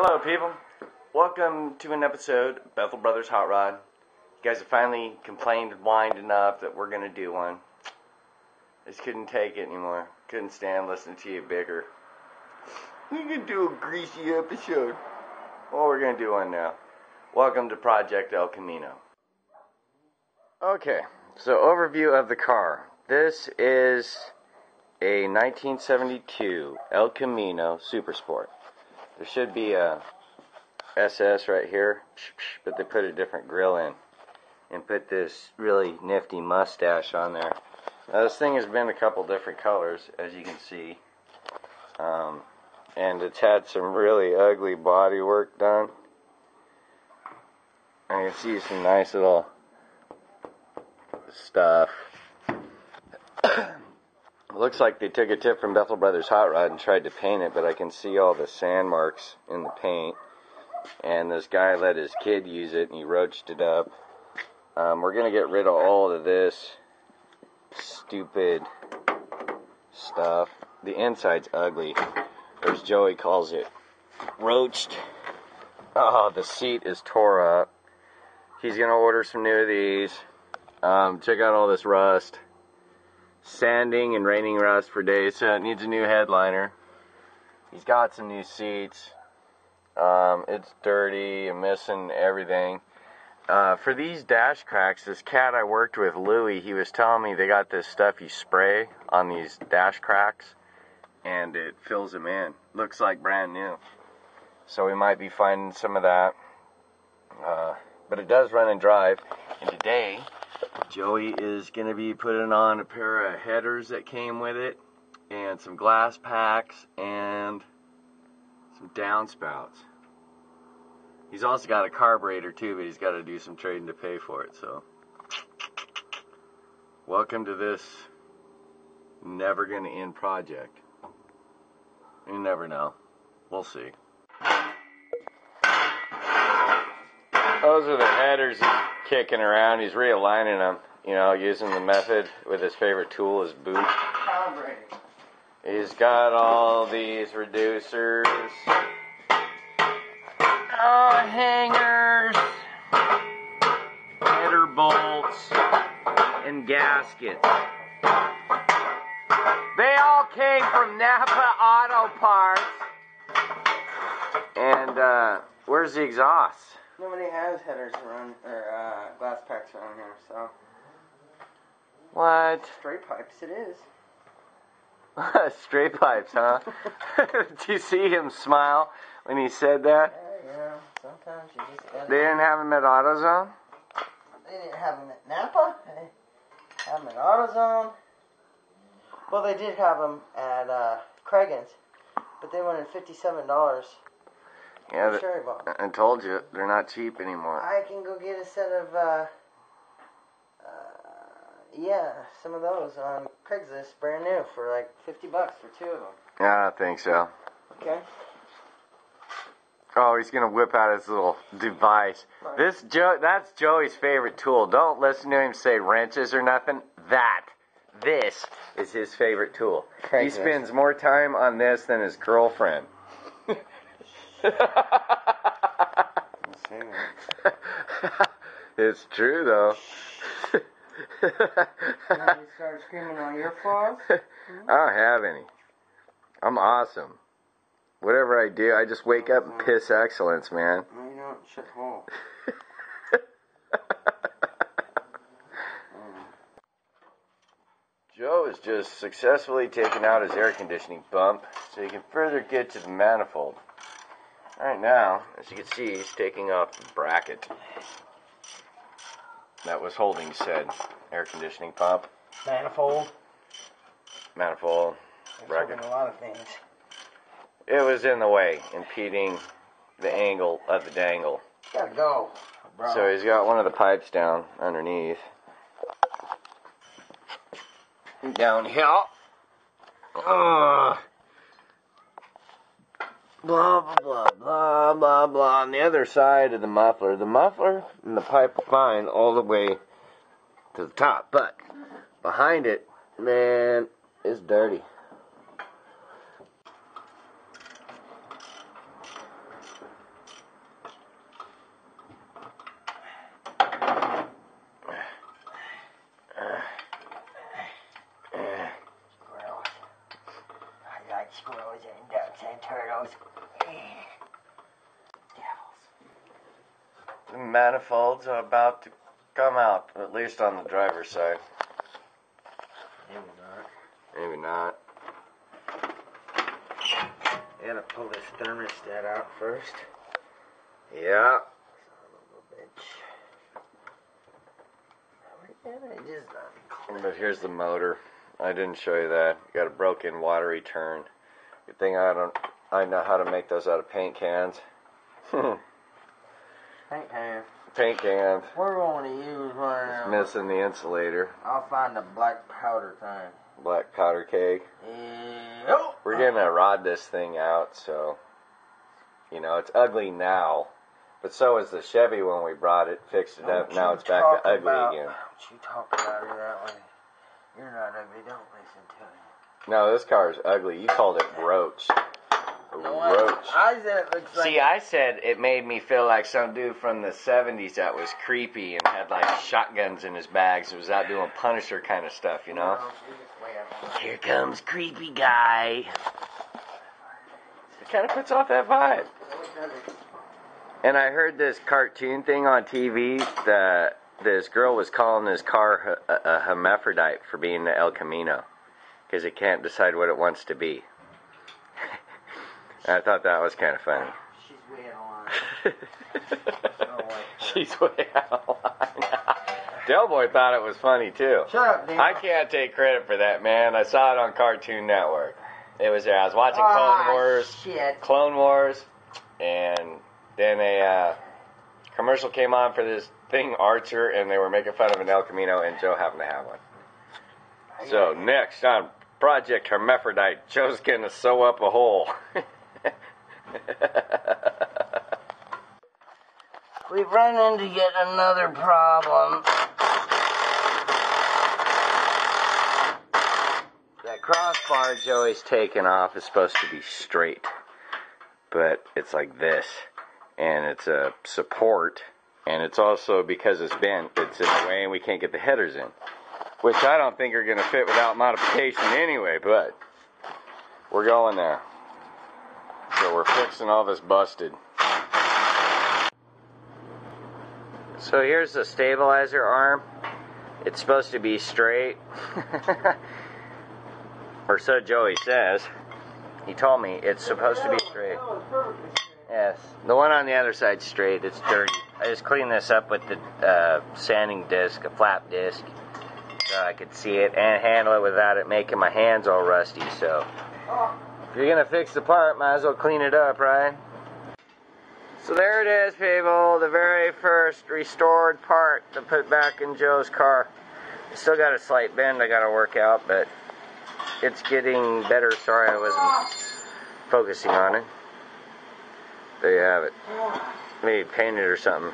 Hello people, welcome to an episode of Bethel Brothers Hot Rod. You guys have finally complained and whined enough that we're going to do one. I just couldn't take it anymore. Couldn't stand listening to you bicker. We can do a greasy episode. Well, we're going to do one now. Welcome to Project El Camino. Okay, so overview of the car. This is a 1972 El Camino Super Sport. There should be a SS right here, but they put a different grill in and put this really nifty mustache on there. Now, this thing has been a couple different colors, as you can see, and it's had some really ugly body work done. And you can see some nice little stuff. It looks like they took a tip from Bethel Brothers Hot Rod and tried to paint it, but I can see all the sand marks in the paint. And this guy let his kid use it and he roached it up. We're going to get rid of all of this stupid stuff. The inside's ugly, or as Joey calls it, roached. Oh, the seat is tore up. He's going to order some new of these. Check out all this rust. Sanding and raining rust for days, so it needs a new headliner. He's got some new seats. It's dirty and missing everything. For these dash cracks, this cat I worked with, Louie, he was telling me they got this stuff you spray on these dash cracks and it fills them in. Looks like brand new. So we might be finding some of that. But it does run and drive. And today, Joey is going to be putting on a pair of headers that came with it, and some glass packs, and some downspouts. He's also got a carburetor too, but he's got to do some trading to pay for it, so. Welcome to this never going to end project. You never know. We'll see. Those are the headers he's kicking around. He's realigning them, you know, using the method with his favorite tool, his boot. He's got all these reducers, hangers, header bolts, and gaskets. They all came from Napa Auto Parts. And where's the exhaust? Nobody has headers around, or glass packs around here, so. What? Straight pipes it is. Straight pipes, huh? Did you see him smile when he said that? Yeah, sometimes you just gotta... They didn't have them at AutoZone? They didn't have them at Napa. They have them at AutoZone. Well, they did have them at Craigan's, but they wanted $57. Yeah, Sherry bomb. I told you, they're not cheap anymore. I can go get a set of, some of those on Craigslist, brand new, for like $50 for two of them. Yeah, I think so. Okay. Oh, he's gonna whip out his little device. Right. That's Joey's favorite tool. Don't listen to him say wrenches or nothing. This is his favorite tool. Craigslist. He spends more time on this than his girlfriend. It's true though. Now you start screaming on your flaws? I don't have any. I'm awesome. Whatever I do, I just wake up and piss excellence, man. No, you don't. Shut the hole. Joe is just successfully taking out his air conditioning bump so he can further get to the manifold. Right now, as you can see, he's taking off the bracket that was holding said air conditioning pump. Manifold. Bracket. A lot of things. It was in the way, impeding the angle of the dangle. Gotta go, bro. So he's got one of the pipes down underneath. Downhill. Blah, blah, blah, blah, blah, blah. On the other side of the muffler and the pipe are fine all the way to the top. But behind it, man, it's dirty. was devils. The manifolds are about to come out, at least on the driver's side. Maybe not. Maybe not. I gotta pull this thermostat out first. Yeah. But here's the motor. I didn't show you that. Got a broken water return. Good thing I know how to make those out of paint cans. Paint cans. Paint cans. We're going to use one of It's them. missing the insulator. I'll find the black powder thing. Black powder keg. Oh. We're gonna rod this thing out, so you know it's ugly now. But so was the Chevy when we brought it, fixed it up. Now it's back to ugly again. Don't you talk about it that way. You're not ugly. Don't listen to me. No, this car is ugly. You called it roach. Roach. I said it looks like... See, I said it made me feel like some dude from the 70s that was creepy and had like shotguns in his bags and was out doing Punisher kind of stuff, you know? Here comes creepy guy. It kind of puts off that vibe. And I heard this cartoon thing on TV that this girl was calling this car a hermaphrodite for being the El Camino because it can't decide what it wants to be. I thought that was kind of funny. She's way out of line. She's way out of line. Del Boy thought it was funny too. Shut up, Dave. I can't take credit for that, man. I saw it on Cartoon Network. It was there. I was watching Clone Wars. Shit. Clone Wars, and then a commercial came on for this thing, Archer, and they were making fun of an El Camino, and Joe happened to have one. So next on Project Hermaphrodite, Joe's gonna sew up a hole. We've run into yet another problem. That crossbar Joey's taken off is supposed to be straight, but it's like this, and it's a support, and it's also because it's bent, it's in the way and we can't get the headers in, which I don't think are going to fit without modification anyway, but we're going there. So we're fixing all this busted. So here's the stabilizer arm. It's supposed to be straight. Or so Joey says. He told me it's supposed to be straight. Yes. The one on the other side's straight. It's dirty. I just cleaned this up with the sanding disc, a flap disc, so I could see it and handle it without it making my hands all rusty. So if you're going to fix the part, might as well clean it up, right? So there it is, people. The very first restored part to put back in Joe's car. Still got a slight bend I got to work out, but it's getting better. Sorry I wasn't focusing on it. There you have it. Maybe paint it or something.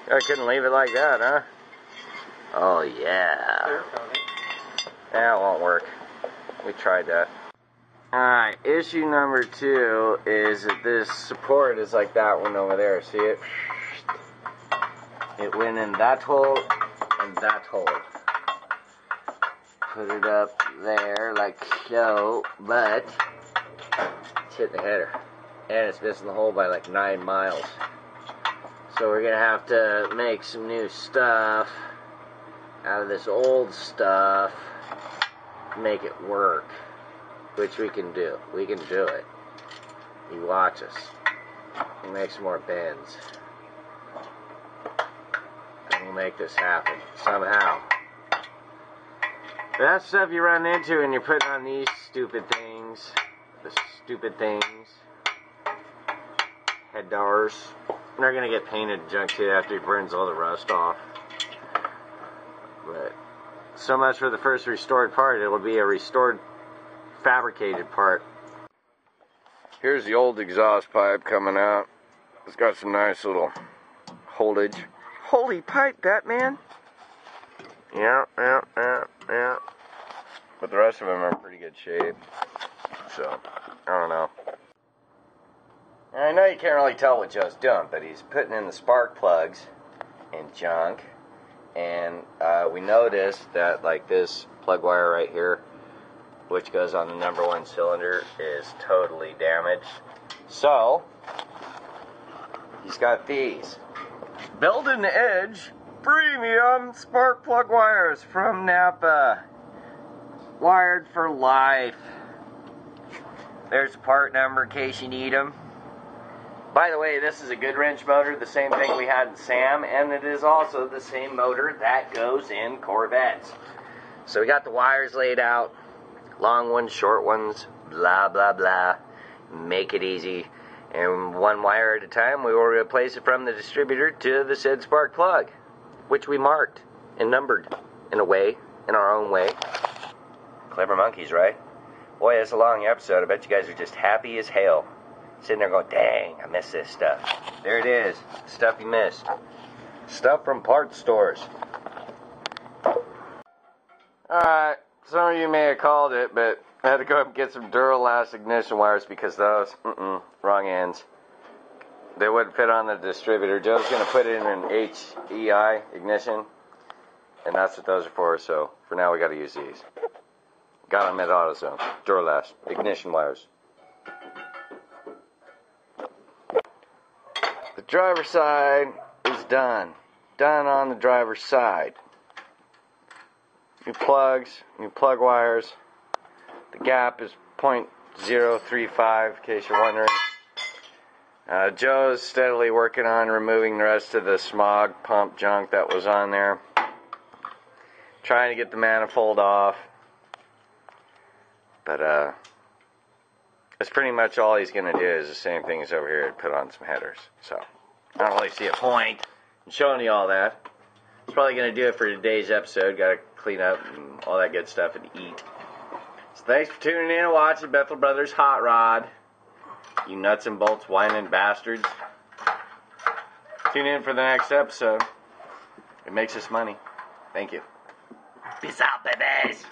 I couldn't leave it like that, huh? Oh, yeah. That won't work. We tried that. Alright, issue number 2 is that this support is like that one over there. See it? It went in that hole and that hole. Put it up there like so, but it's hitting the header. And it's missing the hole by like 9 miles. So we're going to have to make some new stuff out of this old stuff to make it work. Which we can do. We can do it. You watch us. We'll make some more bends. And we'll make this happen. Somehow. But that's stuff you run into when you're putting on these stupid things. The stupid things. Head doors. And they're going to get painted and junk too after it burns all the rust off. But so much for the first restored part. It'll be a restored fabricated part. Here's the old exhaust pipe coming out. It's got some nice little holdage. Holy pipe, Batman! Yeah. But the rest of them are in pretty good shape. So, I don't know. And I know you can't really tell what Joe's doing, but he's putting in the spark plugs and junk. And we noticed that like this plug wire right here, which goes on the number 1 cylinder, is totally damaged. So, he's got these. Build-in Edge premium spark plug wires from Napa. Wired for life. There's a part number in case you need them. By the way, this is a good wrench motor, the same thing we had in Sam, and it is also the same motor that goes in Corvettes. So we got the wires laid out, long ones, short ones, blah, blah, blah. Make it easy. And one wire at a time, we will replace it from the distributor to the said spark plug, which we marked and numbered in a way, in our own way. Clever monkeys, right? Boy, it's a long episode. I bet you guys are just happy as hell. Sitting there going, dang, I miss this stuff. There it is. Stuff you missed. Stuff from parts stores. Alright, some of you may have called it, but I had to go up and get some Duralast ignition wires because those, wrong ends. They wouldn't fit on the distributor. Joe's going to put it in an HEI ignition, and that's what those are for, so for now we got to use these. Got them at AutoZone. Duralast ignition wires. The driver's side is done. Done on the driver's side. New plugs, new plug wires. The gap is 0.035 in case you're wondering. Joe's steadily working on removing the rest of the smog pump junk that was on there. Trying to get the manifold off. But that's pretty much all he's going to do is the same thing as over here, put on some headers. So, I don't really see a point in showing you all that. It's probably going to do it for today's episode. Got to clean up and all that good stuff and eat. So thanks for tuning in and watching Bethel Brothers Hot Rod. You nuts and bolts whining bastards. Tune in for the next episode. It makes us money. Thank you. Peace out, babies.